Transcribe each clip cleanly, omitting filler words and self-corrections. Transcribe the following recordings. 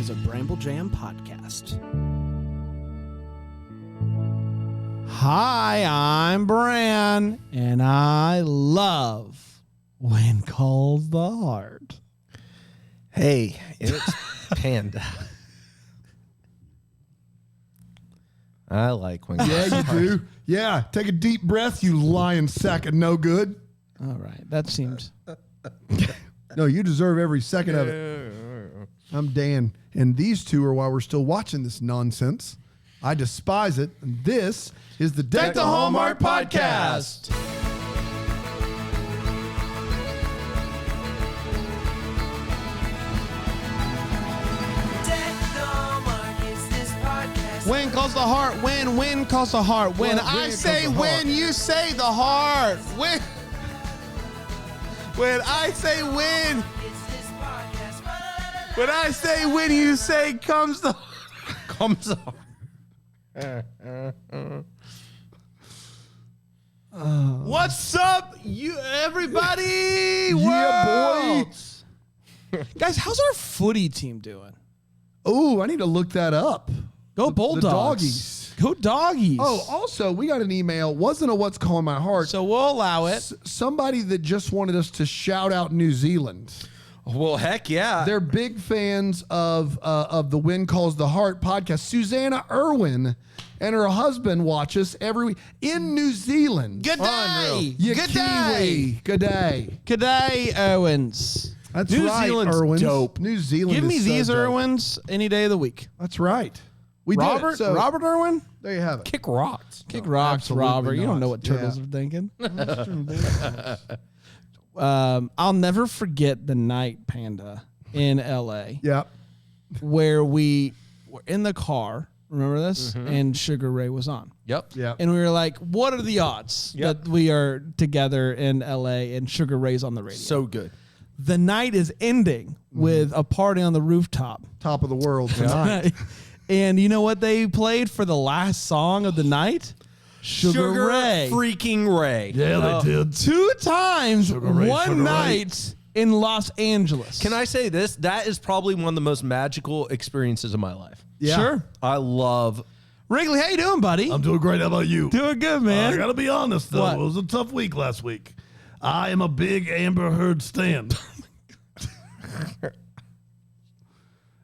is a Bramble Jam podcast. Hi, I'm Bran, and I love When Calls the Heart. Hey, it's Panda. I like when. Yeah, you do. Yeah, take a deep breath, you lying sack of no good. All right, that seems... No, you deserve every second of it. I'm Dan, and these two are why we're still watching this nonsense. I despise it, and this is the Deck the Hallmark podcast. When calls the heart, when calls the heart. When I say when, you say the heart. When I say when. When I say when, you say comes the What's up, you everybody? Yeah, boy. Guys, how's our footy team doing? Oh, I need to look that up. Go Bulldogs. The doggies. Go Doggies. Oh, also, we got an email. Wasn't a What's Calling My Heart. So we'll allow it. Somebody that just wanted us to shout out New Zealand. Well, heck yeah. They're big fans of the When Calls the Heart podcast. Susanna Irwin and her husband watch us every week in New Zealand. Good day. You Good Kiwi. day. Good day. Good day, Owens. That's New right, Zealand's Irwins. dope. New Zealand Give me is so these dope. Irwins any day of the week. That's right. We did Robert, it. So Robert Irwin? there you have it. Kick rocks. Kick rocks, absolutely Robert. You don't not. know what turtles Yeah. are thinking. I'll never forget the night, Panda, in L.A. Yeah. where we were in the car. Remember this? And Sugar Ray was on. Yep. Yeah. And we were like, what are the odds that we are together in L.A. and Sugar Ray's on the radio? So good. The night is ending with a party on the rooftop. Top of the world tonight. And you know what they played for the last song of the night? Sugar Ray. freaking Ray. Yeah, they did. 2 times, Ray, one Sugar Ray. night in Los Angeles. Can I say this? That is probably one of the most magical experiences of my life. Yeah. Sure. I love. Wrigley, how you doing, buddy? I'm doing great. How about you? doing good, man. I got to be honest, though. What? It was a tough week last week. I am a big Amber Heard stan.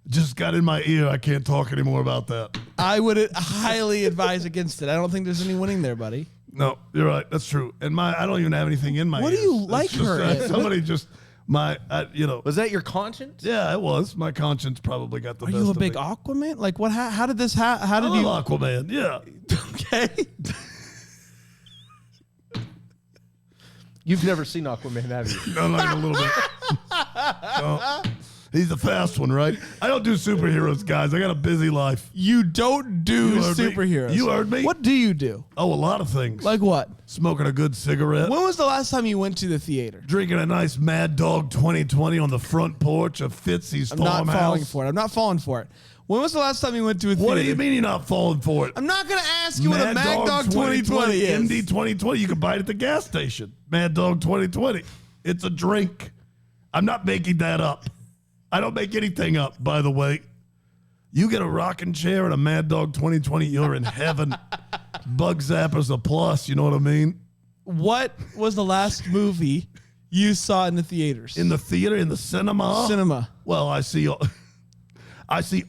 Just got in my ear. I can't talk anymore about that. I would highly advise against it. I don't think there's any winning there, buddy. No, you're right. That's true. And I don't even have anything in my What do ears. you It's like just, her in? somebody just, Was that your conscience? yeah, it was. My conscience probably got the Are best you a of big me. Aquaman? Like, what? How did this? How I did love you? Aquaman, yeah. Okay. You've never seen Aquaman, have you? No, like a little bit. No. He's the fast one, right? I don't do superheroes, guys. I got a busy life. You don't do You heard me. superheroes. You heard me. What do you do? Oh, a lot of things. Like what? Smoking a good cigarette. When was the last time you went to the theater? Drinking a nice Mad Dog 2020 on the front porch of Fitzy's I'm not farmhouse. falling for it. I'm not falling for it. When was the last time you went to a theater? What do you mean you're not falling for it? I'm not going to ask you what a Mad Dog 2020 is. MD 2020. You can buy it at the gas station. Mad Dog 2020. It's a drink. I'm not making that up. I don't make anything up, by the way. You get a rocking chair and a Mad Dog 2020, you're in heaven. Bug Zapper's a plus, you know what I mean? What was the last movie you saw in the theaters? In the theater, in the cinema. cinema. Well, I see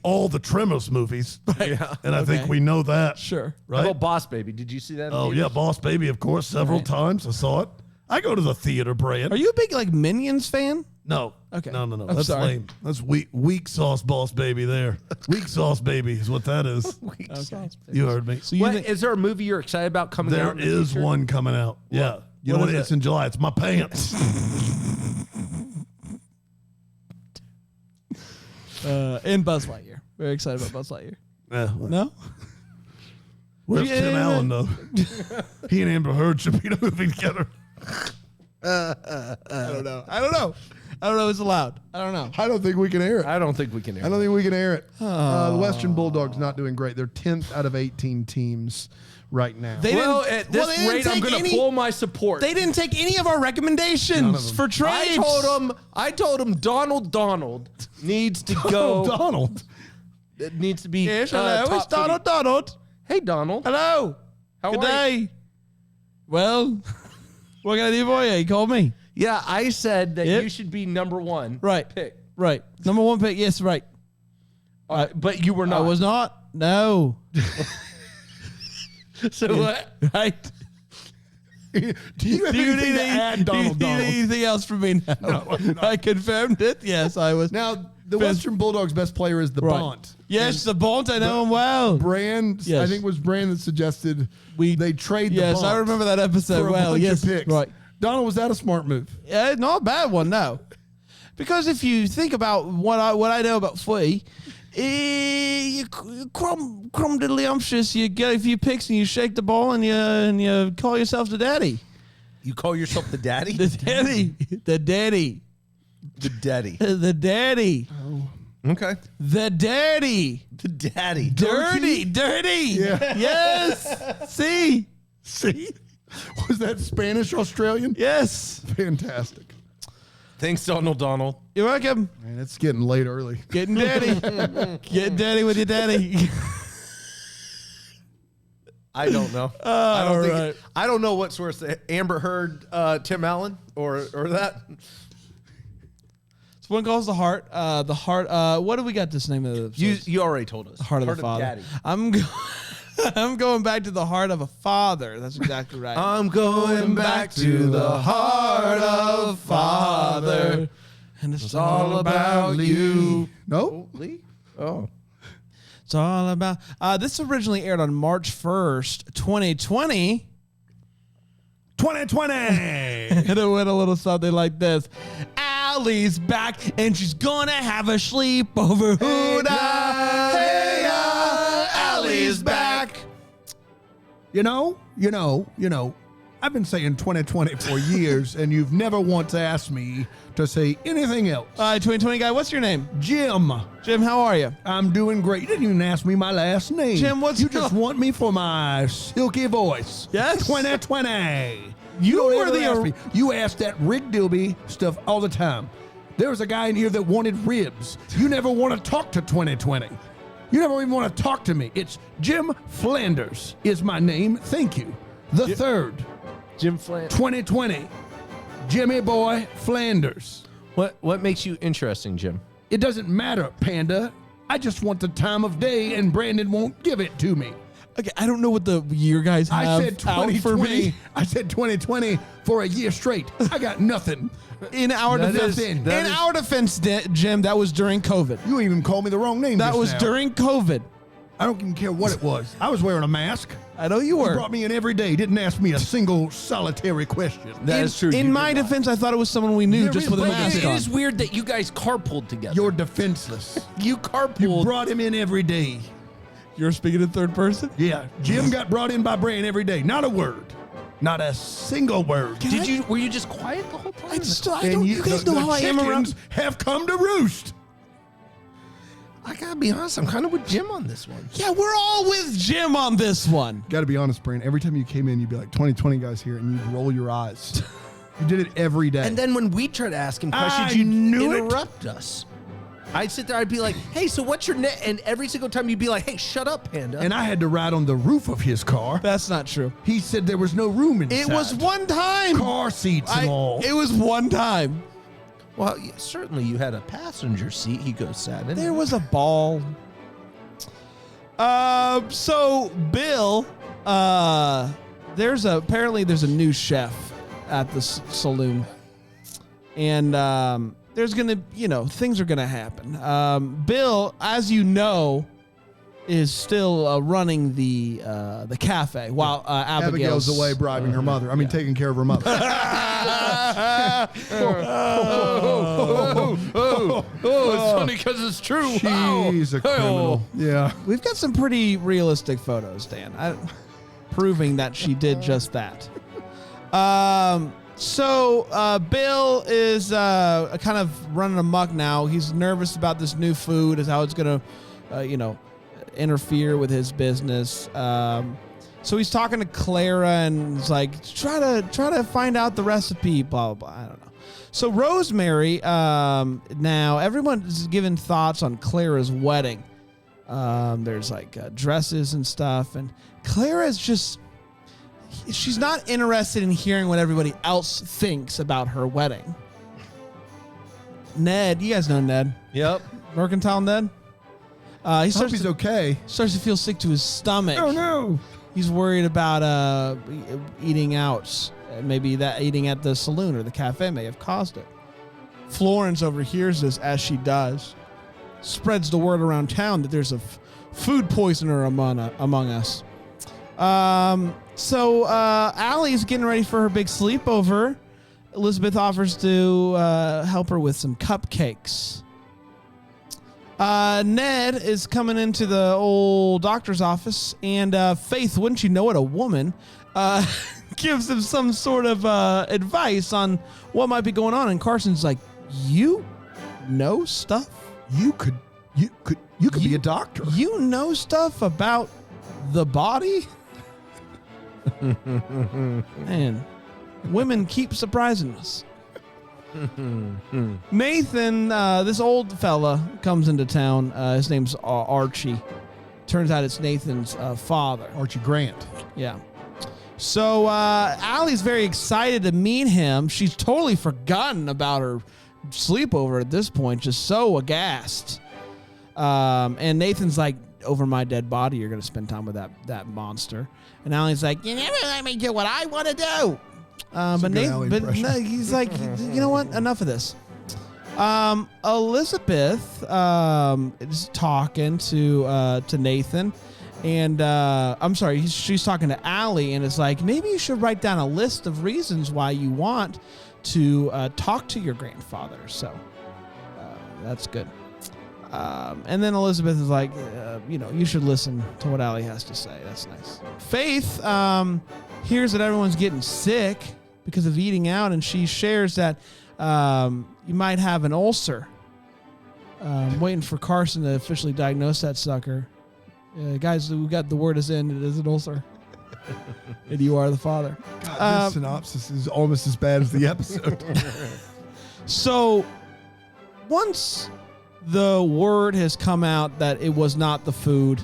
all the Tremors movies. Yeah. And I think we know that. Sure. How Right? about Boss Baby? Did you see that? in Oh, theaters? yeah, Boss Baby, of course, several times. I saw it. I go to the theater, Brand. Are you a big like Minions fan? No. Okay. No. I'm That's sorry. lame. That's weak sauce Boss Baby there. Weak sauce baby is what that is. Okay. You heard me. So you What, think, is there a movie you're excited about coming There out? in the is future? one coming out. Yeah. You know What what? is It's it? in July. It's my pants. and Buzz Lightyear. Very excited about Buzz Lightyear. No? Where's Yeah. Tim Allen, though? He and Amber Heard should be moving together. I don't know. I don't know. It's allowed. I don't know. I don't think we can air it. I don't think we can. I don't think we can air it. The Western Bulldogs not doing great. They're 10th out of 18 teams right now. They Well, didn't- at this they didn't rate, I'm take going to any- pull my support. They didn't take any of our recommendations for trades. I told him Donald needs to go. Donald. that needs to be. Yes, hello. It's top three. Donald. Donald. Hey, Donald. Hello. How Good are you? day. Well, what can I do for you? You called me. Yeah, I said that Yep. you should be number one. Right. Pick. Right. Number one pick. Yes, right. But you were I not. was not. No. So what? Right. Do you have anything to add, Donald? Do you need anything else from me now? No. I confirmed it. Yes, I was. Now, the Western Bulldogs' best player is the Right. Bont. Yes, the Bont. I know him well. Brand, Yes. I think it was Brand that suggested they trade the Yes, Bont I remember that for episode a well. bunch Yes, of picks. right. Donald, was that a smart move? Yeah, not a bad one, no. Because if you think about what I know about footy, you crumb diddly-umptious, you get a few picks and you shake the ball and you call yourself the daddy. You call yourself the daddy? The daddy. The daddy. The daddy. The daddy. Okay. The daddy. The daddy. Dirty. Yeah. Yes. See? Was that Spanish Australian? Yes. Fantastic. Thanks, Donald. You're welcome. Man, it's getting late early. Getting daddy. Getting daddy with your daddy. I don't know. I don't know what source. Amber Heard, Tim Allen, or that. So one calls the heart. The heart. What do we got? This name of the You already told us. heart of the father. Daddy. I'm going back to the heart of a father. That's exactly right. I'm going back to the heart of father. And it's all about you. No? Lee? Oh. It's all about. This originally aired on March 1st, 2020. 2020. And it went a little something like this. Allie's back and she's gonna have a sleepover. Hey, Allie's back. You know, I've been saying 2020 for years, and you've never once asked me to say anything else. 2020 guy, what's your name? Jim, Jim, how are you? I'm doing great. You didn't even ask me my last name. Jim, what's You your- just want me for my silky voice. Yes. 2020. You don't were ever the ask or- me. You ask that Rick Dilby stuff all the time. There was a guy in here that wanted ribs. You never want to talk to 2020. You never even want to talk to me. It's Jim Flanders is my name. Thank you. The third. Jim Flanders. 2020. Jimmy Boy Flanders. What makes you interesting, Jim? It doesn't matter, Panda. I just want the time of day, and Brandon won't give it to me. Okay, I don't know what the year guys have I said out for 2020. me. I said 2020 for a year straight. I got nothing. In our defense, Jim, that was during COVID. You even called me the wrong name. That just was now. during COVID. I don't even care what it was. I was wearing a mask. I know you You were. brought me in every day. Didn't ask me a single solitary question. That is true. In my defense, I thought it was someone we knew There just is with a no mask It on. is weird that you guys carpooled together. You're defenseless. You You carpooled. brought him in every day. You're speaking in third person? Yeah, Jim got brought in by Brand every day. Not a word. Not a single word. Were you just quiet the whole time? I don't, And you guys know the how I am around. chickens have come to roost. I gotta be honest. I'm kind of with Jim on this one. Yeah, we're all with Jim on this one. Got to be honest, Brand. Every time you came in, you'd be like, 2020 guys here, and you'd roll your eyes. You did it every day. And then when we try to ask him questions, I you'd knew it. interrupt us. I'd sit there. I'd be like, "Hey, so what's your net?" And every single time you'd be like, "Hey, shut up, Panda." And I had to ride on the roof of his car. That's not true. He said there was no room inside. It was one time. car seats and all. It was one time. well, yeah, certainly you had a passenger seat. He goes sat in. There was a ball. So Bill, there's a new chef at the saloon, and there's gonna, things are gonna happen. Bill, as you know, is still running the cafe while Abigail's away bribing her mother. I mean, taking care of her mother. it's funny because it's true. She's a criminal. Yeah. We've got some pretty realistic photos, Dan, proving that she did just that. So Bill is kind of running amok now. He's nervous about this new food, is how it's going to, interfere with his business. So he's talking to Clara and he's like, try to find out the recipe, blah, blah, blah. I don't know. So Rosemary, now everyone is giving thoughts on Clara's wedding. There's like dresses and stuff. And Clara's she's not interested in hearing what everybody else thinks about her wedding. Ned, you guys know Ned. Yep. Mercantile Ned. He's okay. Starts to feel sick to his stomach. Oh no! He's worried about eating out. Maybe that eating at the saloon or the cafe may have caused it. Florence overhears this as she does. Spreads the word around town that there's a food poisoner among us. So Allie's getting ready for her big sleepover. Elizabeth offers to help her with some cupcakes. Ned is coming into the old doctor's office, and Faith, wouldn't you know it, a woman, gives him some sort of advice on what might be going on. And Carson's like, "You know stuff? You could be a doctor. You know stuff about the body?" Man, women keep surprising us. Nathan, this old fella, comes into town. His name's Archie. Turns out it's Nathan's father. Archie Grant. Yeah. So Allie's very excited to meet him. She's totally forgotten about her sleepover at this point, just so aghast. And Nathan's like, "Over my dead body, you're going to spend time with that monster." And Allie's like, "You never let me do what I want to do." But no, he's like, "You know what? Enough of this." Elizabeth is talking to Nathan, and I'm sorry, she's talking to Allie, and it's like, maybe you should write down a list of reasons why you want to talk to your grandfather. So that's good. And then Elizabeth is like, you should listen to what Allie has to say. That's nice. Faith hears that everyone's getting sick because of eating out, and she shares that you might have an ulcer. Waiting for Carson to officially diagnose that sucker. Guys, we got the word is in. It is an ulcer. And you are the father. God, this synopsis is almost as bad as the episode. So once the word has come out that it was not the food,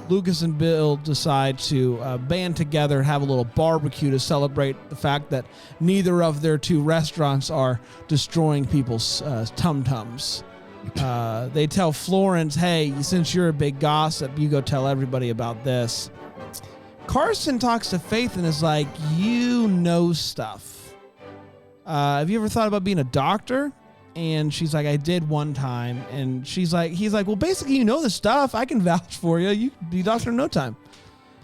Lucas and Bill decide to band together and have a little barbecue to celebrate the fact that neither of their two restaurants are destroying people's tum-tums. They tell Florence, "Hey, since you're a big gossip, you go tell everybody about this." Carson talks to Faith and is like, "You know stuff. Have you ever thought about being a doctor?" And she's like, "I did one time." And he's like, "Well, basically, you know the stuff. I can vouch for you. You can be a doctor in no time."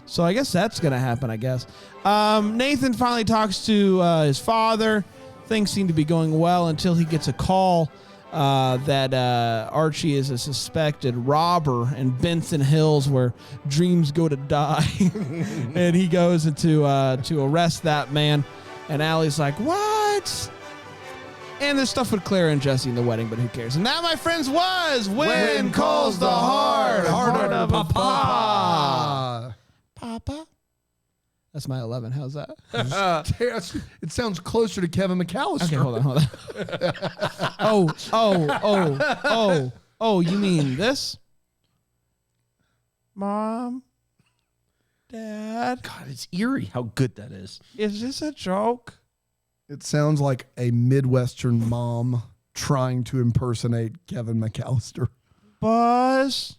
So I guess that's going to happen, I guess. Nathan finally talks to his father. Things seem to be going well until he gets a call that Archie is a suspected robber in Benson Hills, where dreams go to die. And he goes to arrest that man. And Allie's like, "What?" And there's stuff with Clara and Jesse in the wedding, but who cares? And that, my friends, was When Calls the Heart. Heart of a Papa. Papa? That's my 11. How's that? It sounds closer to Kevin McAllister. Okay, hold on. Oh, you mean this? Mom? Dad? God, it's eerie how good that is. Is this a joke? It sounds like a Midwestern mom trying to impersonate Kevin McAllister. Buzz?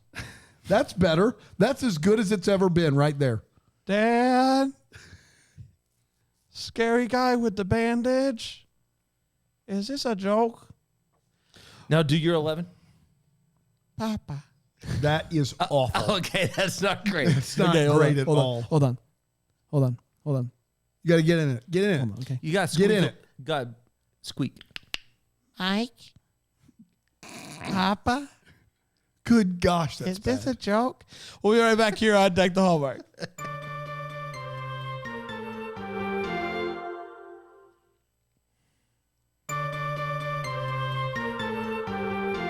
That's better. That's as good as it's ever been right there. Dad? Scary guy with the bandage? Is this a joke? Now do your 11. Papa. That is awful. Okay, that's not great. It's not great at all. Hold on. You got to get in it. Get in it. Okay. You got to get in it. God, squeak. Mike? Papa? Good gosh, that's Is this bad. a joke? We'll be right back here on Deck the Hallmark.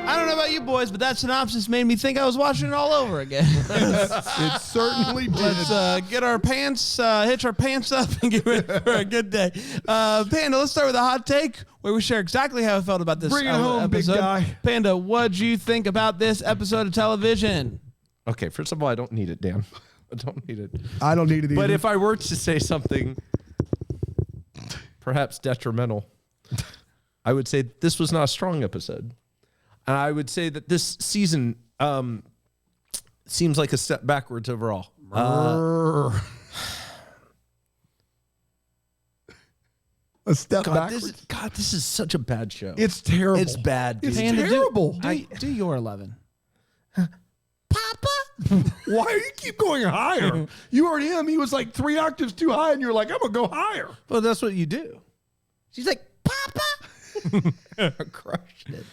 I don't know about you boys, but that synopsis made me think I was watching it all over again. It certainly did. Let's get our pants, hitch our pants up, and get ready for a good day. Panda, let's start with a hot take where we share exactly how I felt about this Bring it home, episode. big guy. Panda, what'd you think about this episode of television? Okay, first of all, I don't need it, Dan. I don't need it. I don't need it either. But if I were to say something perhaps detrimental, I would say this was not a strong episode. And I would say that this season seems like a step backwards overall. A step backwards. This is such a bad show. It's terrible. It's bad. It's dude. terrible. Do your 11. Papa? Why do you keep going higher? You heard him. He was like 3 octaves too high, and you're like, I'm going to go higher. Well, that's what you do. She's like, Papa. I crushed it.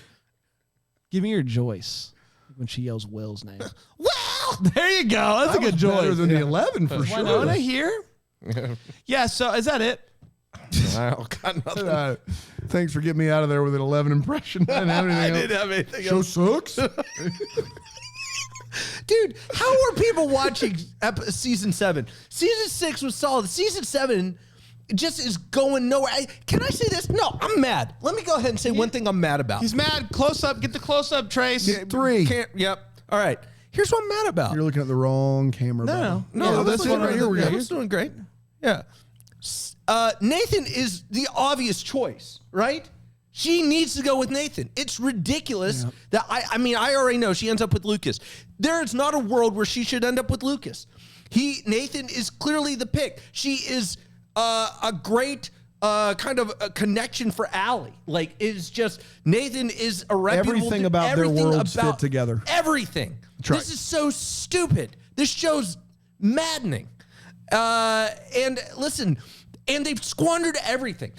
Give me your Joyce when she yells Will's name. Well, There you go. That's a good Better Joyce. than the 11 for sure. Winona here? Yeah, so is that it? I got nothing. Thanks for getting me out of there with an 11 impression. I didn't have anything I else. didn't have anything Show else. sucks. Dude, how are people watching season 7? Season 6 was solid. Season 7 just is going nowhere. Can I say this? No, I'm mad. Let me go ahead and say one thing I'm mad about. He's mad. Close up. Get the close up, Trace. Get 3. Yep. All right. Here's what I'm mad about. You're looking at the wrong camera. No, Yeah, that's it right here. Yeah, he's doing great. Yeah. Nathan is the obvious choice, right? She needs to go with Nathan. It's ridiculous that I mean, I already know she ends up with Lucas. There is not a world where she should end up with Lucas. Nathan is clearly the pick. She is a great kind of a connection for Allie. Like, it's just Nathan is a reputable. Everything about their worlds fit together. Everything. Right. This is so stupid. This show's maddening. And listen, and they've squandered everything.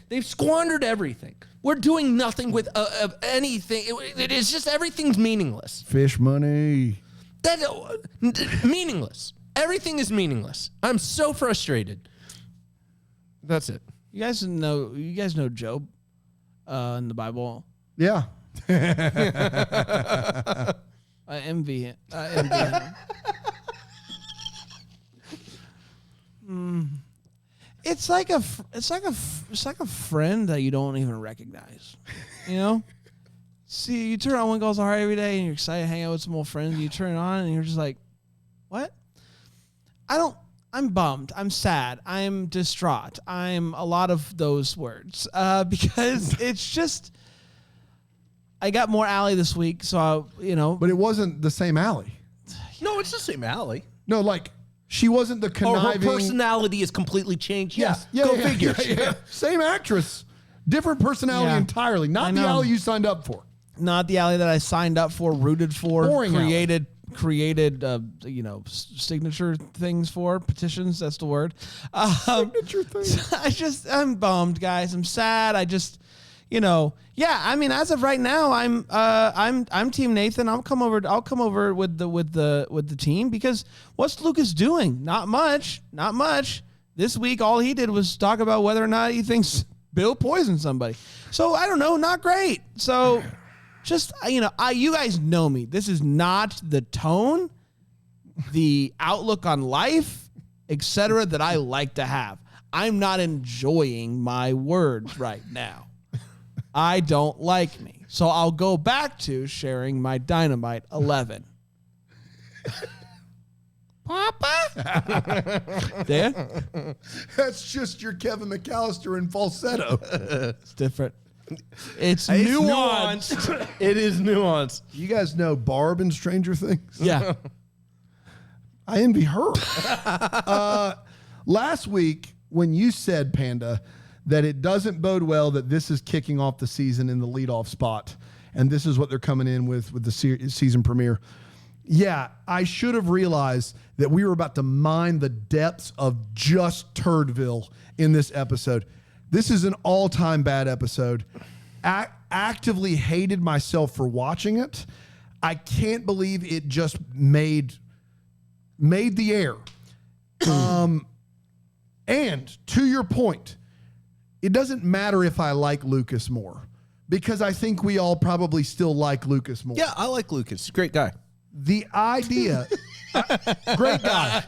We're doing nothing with anything. It is just everything's meaningless. Fish money. That's meaningless. Everything is meaningless. I'm so frustrated. That's it. You guys know Job in the Bible. Yeah. I envy him. It's like a friend that you don't even recognize. You know? See, you turn on One Goes Hard every day and you're excited to hang out with some old friends. And you turn it on and you're just like, what? I'm bummed. I'm sad. I'm distraught. I'm a lot of those words because it's just, I got more Allie this week. So, But it wasn't the same Allie. No, it's the same Allie. No, like, she wasn't the conniving. Her personality is completely changed. Yes. Yeah. Go figure. Yeah. Same actress. Different personality entirely. Not the Allie you signed up for. Not the Allie that I signed up for, rooted for, Boring created signature things for, petitions, that's the word. Signature things. I'm bummed, guys. I'm sad. I just, I mean, as of right now, I'm Team Nathan. I'll come over with the team because what's Lucas doing? Not much. This week, all he did was talk about whether or not he thinks Bill poisoned somebody. So I don't know, not great. So just, you guys know me. This is not the tone, the outlook on life, etc. that I like to have. I'm not enjoying my words right now. I don't like me. So I'll go back to sharing my Dynamite 11. Papa? Dan? That's just your Kevin McAllister in falsetto. It's different. It's nuanced. It is nuanced. You guys know Barb in Stranger Things? Yeah. I envy her. Last week, when you said, Panda, that it doesn't bode well that this is kicking off the season in the leadoff spot, and this is what they're coming in with the season premiere. Yeah, I should have realized that we were about to mine the depths of just Turdville in this episode. This is an all-time bad episode. Actively hated myself for watching it. I can't believe it just made the air. And to your point, it doesn't matter if I like Lucas more, because I think we all probably still like Lucas more. Yeah, I like Lucas. Great guy. The idea, great guy.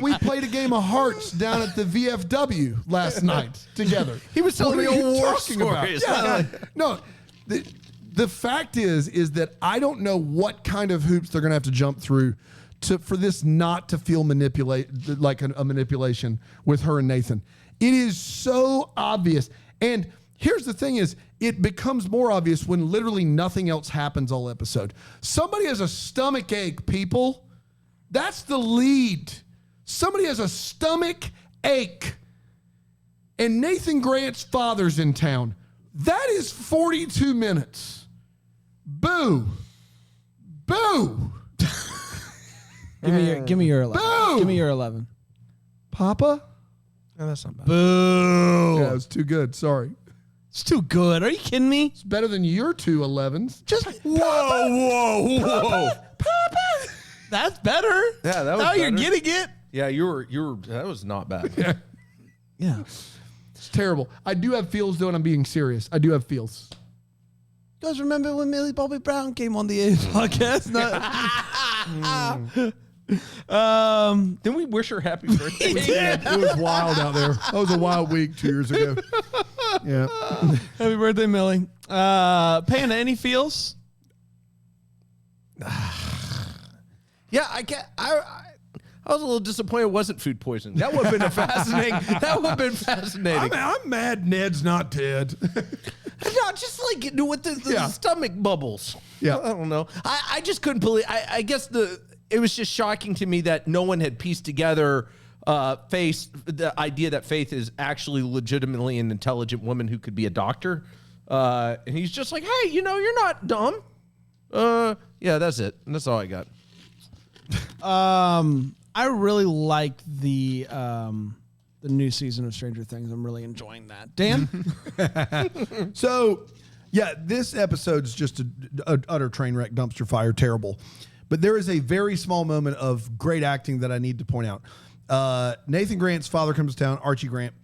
We played a game of hearts down at the VFW last night together. He was telling me What are you old war talking about? stories. Yeah, no. The fact is that I don't know what kind of hoops they're going to have to jump through for this not to feel like a manipulation with her and Nathan. It is so obvious. And here's the thing is, it becomes more obvious when literally nothing else happens all episode. Somebody has a stomach ache, people. That's the lead. Somebody has a stomach ache. And Nathan Grant's father's in town. That is 42 minutes. Boo. Boo. Give me your 11. Boo! Give me your 11. Papa? No, that's not bad. Boo. Yeah, it was too good. Sorry. It's too good. Are you kidding me? It's better than your 2 11s. Just Whoa. Papa. That's better. Yeah, that was now you're better. getting it. Yeah, you were. That was not bad. Yeah. It's terrible. I do have feels, though, and I'm being serious. I do have feels. You guys remember when Millie Bobby Brown came on the podcast? Didn't we wish her happy birthday? It was wild out there. That was a wild week 2 years ago. Yeah. Happy birthday, Millie. Panda, any feels? Yeah, I was a little disappointed it wasn't food poisoning. That would have been fascinating. That would have been fascinating. I'm mad Ned's not Ted. No, just like with the stomach bubbles. Yeah. I don't know. I just couldn't believe. I guess it was just shocking to me that no one had pieced together the idea that Faith is actually legitimately an intelligent woman who could be a doctor. And he's just like, hey, you're not dumb. Yeah, that's it. That's all I got. I really like the new season of Stranger Things. I'm really enjoying that. Dan? So, yeah, this episode's just an utter train wreck, dumpster fire, terrible. But there is a very small moment of great acting that I need to point out. Nathan Grant's father comes to town, Archie Grant.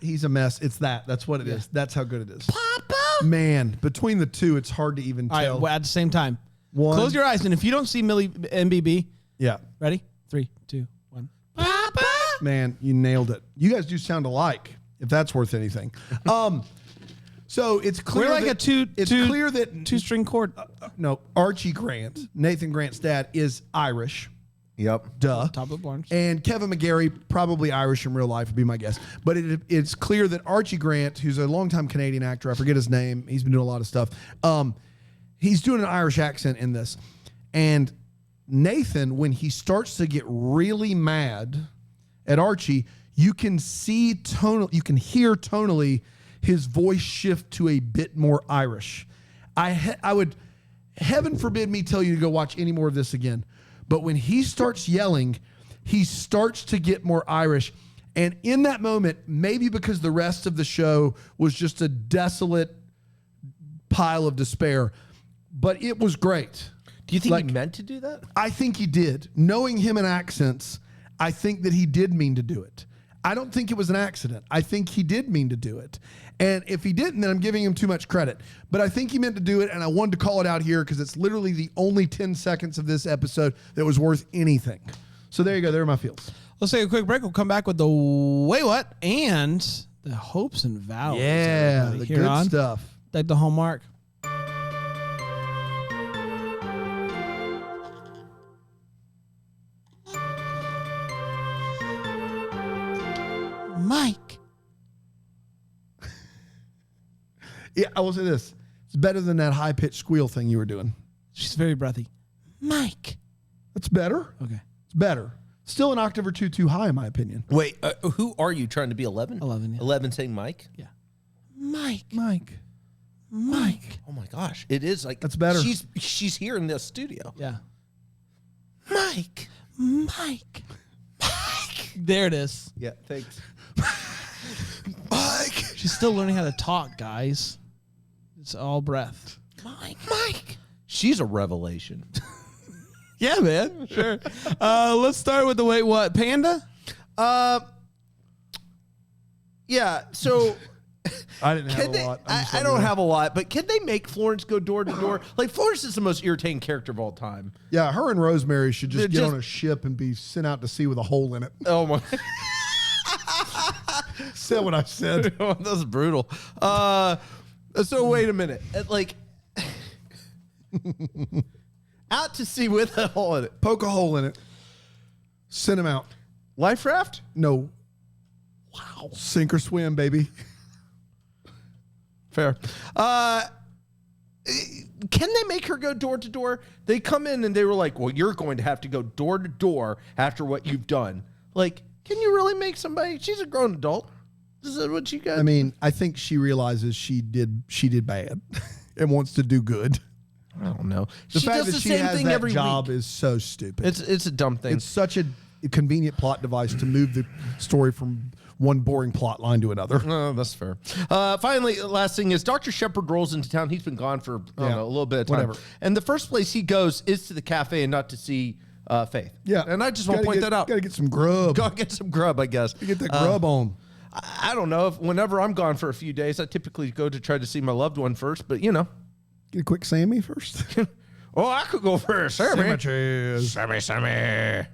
He's a mess. It's that's what it is. That's how good it is. Papa? Man, between the two, it's hard to even All tell. right, well, at the same time. One. Close your eyes, and if you don't see Millie MBB, Yeah. ready? 3, 2, 1. Papa! Man, you nailed it. You guys do sound alike, if that's worth anything. So it's clear We're like that, it's clear that two-string chord. no, Archie Grant, Nathan Grant's dad, is Irish. Yep. Duh. Top of the barns. And Kevin McGarry, probably Irish in real life, would be my guess. But it's clear that Archie Grant, who's a longtime Canadian actor, I forget his name, he's been doing a lot of stuff. He's doing an Irish accent in this. And Nathan, when he starts to get really mad at Archie, you can hear tonally his voice shift to a bit more Irish. I would, heaven forbid me tell you to go watch any more of this again. But when he starts yelling, he starts to get more Irish. And in that moment, maybe because the rest of the show was just a desolate pile of despair, but it was great. Do you think he meant to do that? I think he did. Knowing him in accents, I think that he did mean to do it. I don't think it was an accident. I think he did mean to do it. And if he didn't, then I'm giving him too much credit. But I think he meant to do it, and I wanted to call it out here because it's literally the only 10 seconds of this episode that was worth anything. So there you go. There are my feels. Let's take a quick break. We'll come back with the Wait What and the hopes and vows. Yeah, everybody. the Here good on stuff. Like the Hallmark. Mike. Yeah, I will say this. It's better than that high-pitched squeal thing you were doing. She's very breathy. Mike. That's better. Okay. It's better. Still an octave or two too high, in my opinion. Wait, who are you trying to be? 11? 11, yeah. 11 saying Mike? Yeah. Mike. Mike. Oh my gosh, it is like That's better. She's here in the studio. Yeah. Mike. There it is. Yeah, thanks. Mike. She's still learning how to talk, guys. It's all breath. Mike. She's a revelation. Yeah, man. Sure. Let's start with the Wait What. Panda? Yeah, so I didn't have a lot. I don't have a lot, but can they make Florence go door to door? Like, Florence is the most irritating character of all time. Yeah, her and Rosemary should just They're get just- on a ship and be sent out to sea with a hole in it. Oh my. Said what I said. That's brutal. So wait a minute. Like, out to sea with a hole in it. Poke a hole in it. Send him out. Life raft? No. Wow. Sink or swim, baby. Fair. Can they make her go door to door? They come in and they were like, well, you're going to have to go door to door after what you've done. Like, can you really make somebody? She's a grown adult. Is that what you got? I mean, I think she realizes she did bad and wants to do good. I don't know. The She fact does that the she same has thing that every job week. is so stupid. It's a dumb thing. It's such a convenient plot device to move the story from one boring plot line to another. Oh, that's fair. Finally, last thing is Dr. Shepard rolls into town. He's been gone for I don't know, a little bit of time. Whatever. And the first place he goes is to the cafe and not to see Faith. Yeah. And I just want to point that out. Got to get some grub. Go get some grub, I guess. Get that grub on. I don't know. Whenever I'm gone for a few days, I typically go to try to see my loved one first. But, Get a quick Sammy first. oh, I could go first. Sammy. Sammy.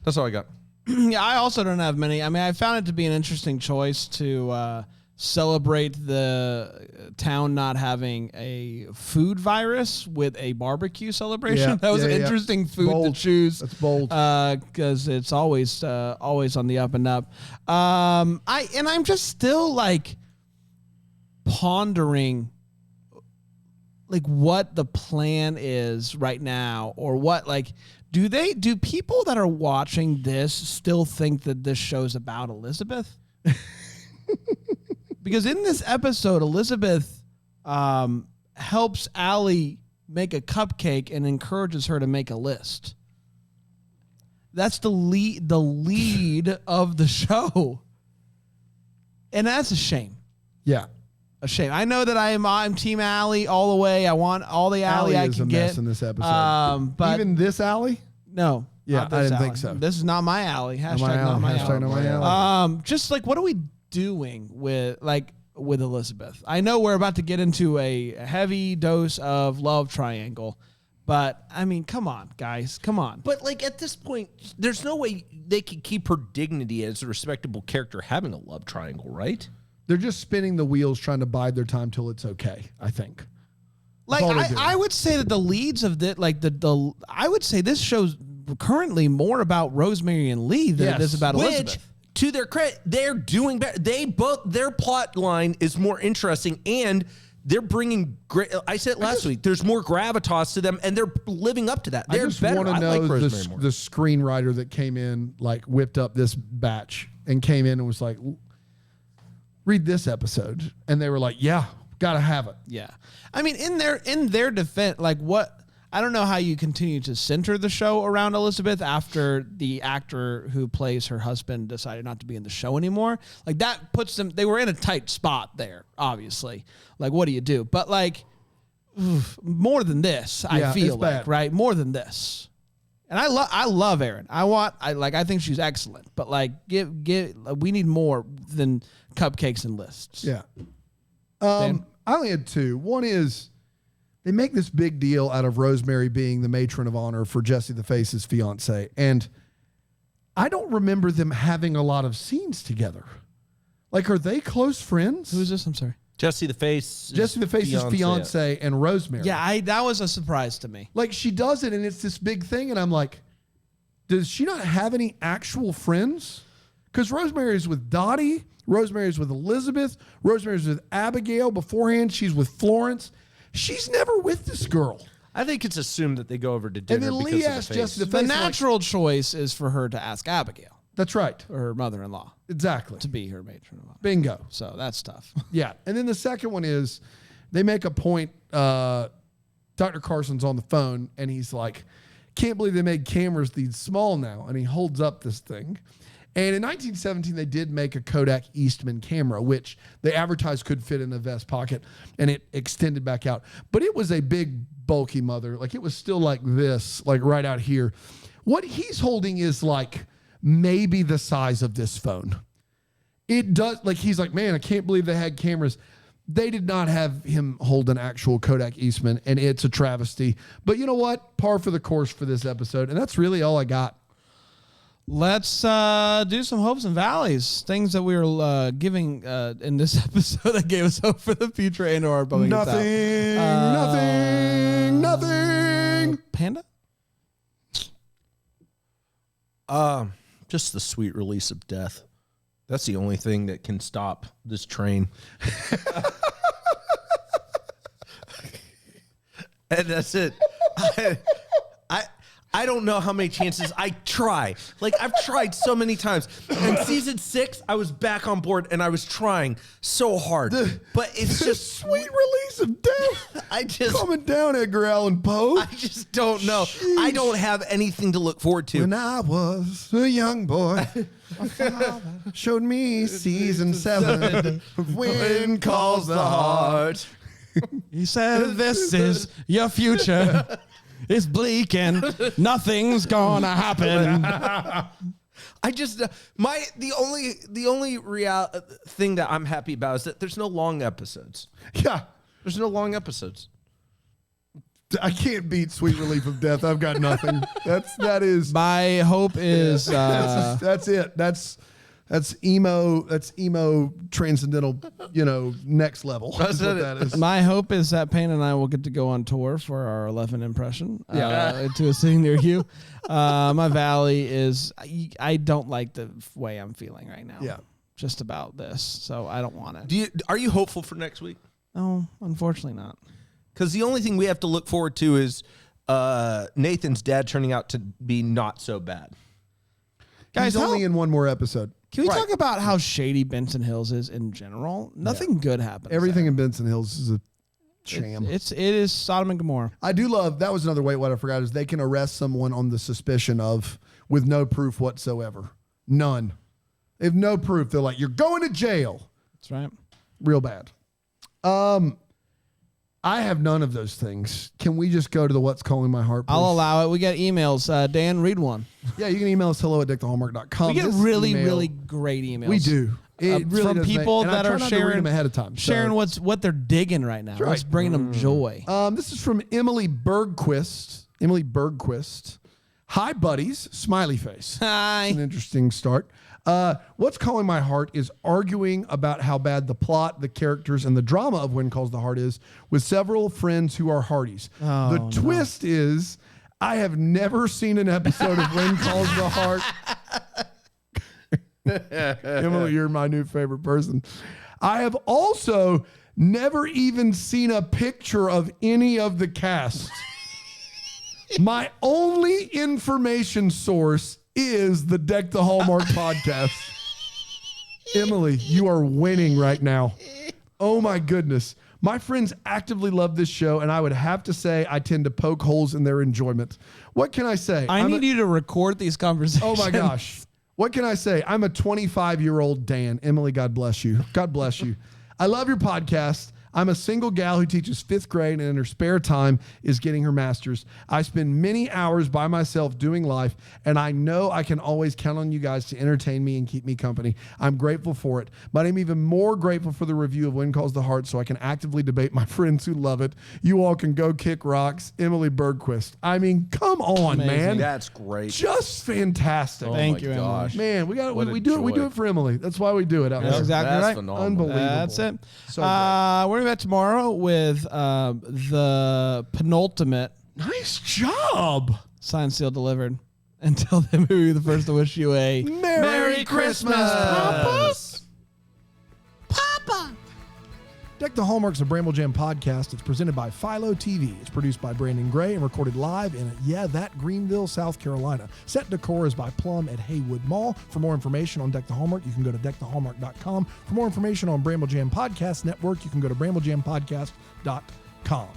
That's all I got. Yeah, I also don't have many. I mean, I found it to be an interesting choice to celebrate the town not having a food virus with a barbecue celebration. Yeah, That was an interesting food Bold. to choose. That's bold. Because it's always on the up and up. I'm just still like pondering like what the plan is right now, or what do people that are watching this still think that this show's about Elizabeth? Because in this episode, Elizabeth helps Allie make a cupcake and encourages her to make a list. That's the lead of the show. And that's a shame. Yeah. A shame. I know that I'm Team Allie all the way. I want all the Allie I is can a get. mess in this episode. But even this Allie? no. Yeah, not this I didn't think Allie. so. This is not my Allie. Hashtag Not my not my Allie. Hashtag not my Allie. Just like, what are we doing with Elizabeth? I know we're about to get into a heavy dose of love triangle, but I mean, come on, guys, come on. But like at this point, there's no way they could keep her dignity as a respectable character having a love triangle, right? They're just spinning the wheels trying to bide their time till it's okay, I think. Like all they're doing. I would say that the leads of I would say this show's currently more about Rosemary and Lee than it is about Which, Elizabeth. to their credit, they're doing better. Their plot line is more interesting, and they're bringing great. I said it last week. There's more gravitas to them, and they're living up to that. I They're just better. want to I know like Rosemary more. the screenwriter that came in, like whipped up this batch and came in and was like, read this episode. And they were like, yeah, got to have it. Yeah. I mean, in their defense, like what, I don't know how you continue to center the show around Elizabeth after the actor who plays her husband decided not to be in the show anymore. Like that puts them, they were in a tight spot there, obviously. Like, what do you do? But like, more than this, Yeah, I feel it's like, bad. right? More than this. And I love Erin. I think she's excellent, but like we need more than cupcakes and lists. Yeah. Dan? I only had two. One is they make this big deal out of Rosemary being the matron of honor for Jesse the Face's fiance. And I don't remember them having a lot of scenes together. Like, are they close friends? Who is this? I'm sorry. Jesse the Face's fiance and Rosemary. Yeah, that was a surprise to me. Like, she does it and it's this big thing. And I'm like, does she not have any actual friends? Because Rosemary's with Dottie. Rosemary's with Elizabeth. Rosemary's with Abigail. Beforehand, she's with Florence. She's never with this girl. I think it's assumed that they go over to dinner. And then because Lee of asked the Jesse the face. The Face, natural choice is for her to ask Abigail, that's right. or her mother-in-law, Exactly. to be her matron of honor. Bingo. So that's tough. Yeah. And then the second one is they make a point. Dr. Carson's on the phone and he's like, can't believe they made cameras these small now. And he holds up this thing. And in 1917, they did make a Kodak Eastman camera, which they advertised could fit in a vest pocket, and it extended back out. But it was a big, bulky mother. Like, it was still like this, like right out here. What he's holding is like maybe the size of this phone. It does, like, he's like, man, I can't believe they had cameras. They did not have him hold an actual Kodak Eastman, and it's a travesty. But you know what? Par for the course for this episode, and that's really all I got. Let's do some hopes and valleys, things that we were giving in this episode that gave us hope for the future and or bumming us out. Nothing. Panda? Just the sweet release of death. That's the only thing that can stop this train. And that's it. I don't know how many chances I try. Like, I've tried so many times. In season 6, I was back on board and I was trying so hard. But it's just Sweet release of death. I just Coming down, Edgar Allan Poe. I just don't know. I don't have anything to look forward to. When I was a young boy, my father showed me season 7 of When Calls the Heart. He said, "This is your future. It's bleak and nothing's gonna happen." I just the only real thing that I'm happy about is that there's no long episodes. Yeah. There's no long episodes. I can't beat Sweet Relief of Death. I've got nothing. That is My hope is that's it. That's emo transcendental, next level. That's what that is. my hope is that Payne and I will get to go on tour for our 11 impression to a city near you. My valley is I don't like the way I'm feeling right now. Yeah. Just about this, so I don't want it. Are you hopeful for next week? No, unfortunately not. Because the only thing we have to look forward to is Nathan's dad turning out to be not so bad. Guys, He's only in one more episode. Can we talk about how shady Benson Hills is in general? Nothing good happens. Everything in Benson Hills is a sham. It is Sodom and Gomorrah. I do love, that was another way, what I forgot is they can arrest someone on the suspicion of, with no proof whatsoever. None. They have no proof. They're like, you're going to jail. That's right. Real bad. I have none of those things. Can we just go to the What's Calling My Heart, please? I'll allow it. We got emails. Dan, read one. Yeah, you can email us hello@deckthehallmark.com. We get This really, email- really great emails. We do. It really from does people and I that try are not to read sharing them ahead of time. sharing what they're digging right now. right. What's bringing them joy. This is from Emily Bergquist. Hi, buddies. Smiley face. Hi. An interesting start. What's Calling My Heart is arguing about how bad the plot, the characters, and the drama of When Calls the Heart is with several friends who are Hardys. The twist is I have never seen an episode of When Calls the Heart. Emily, you're my new favorite person. I have also never even seen a picture of any of the cast. My only information source is the Deck the Hallmark podcast. Emily, you are winning right now. Oh my goodness. My friends actively love this show, and I would have to say I tend to poke holes in their enjoyment. What can I say? I need you to record these conversations. Oh my gosh. What can I say? I'm a 25-year-old Dan. Emily, God bless you. God bless you. I love your podcast. I'm a single gal who teaches 5th grade and in her spare time is getting her master's. I spend many hours by myself doing life, and I know I can always count on you guys to entertain me and keep me company. I'm grateful for it, but I'm even more grateful for the review of When Calls the Heart so I can actively debate my friends who love it. You all can go kick rocks. Emily Bergquist. I mean, come on, Amazing. man. That's great. Just fantastic. Thank you, my Emily. gosh. Man, we got What we a do it. We joy. do it for Emily. That's why we do it out That's there. exactly That's right. phenomenal. Unbelievable. That's it. So great. We're back tomorrow with the penultimate Nice job. signed, sealed, delivered. Until then, we'll be the first to wish you a Merry Christmas, Papa. Deck the Hallmark's a Bramble Jam podcast. It's presented by Philo TV. It's produced by Brandon Gray and recorded live in, Greenville, South Carolina. Set decor is by Plum at Haywood Mall. For more information on Deck the Hallmark, you can go to deckthehallmark.com. For more information on Bramble Jam Podcast Network, you can go to bramblejampodcast.com.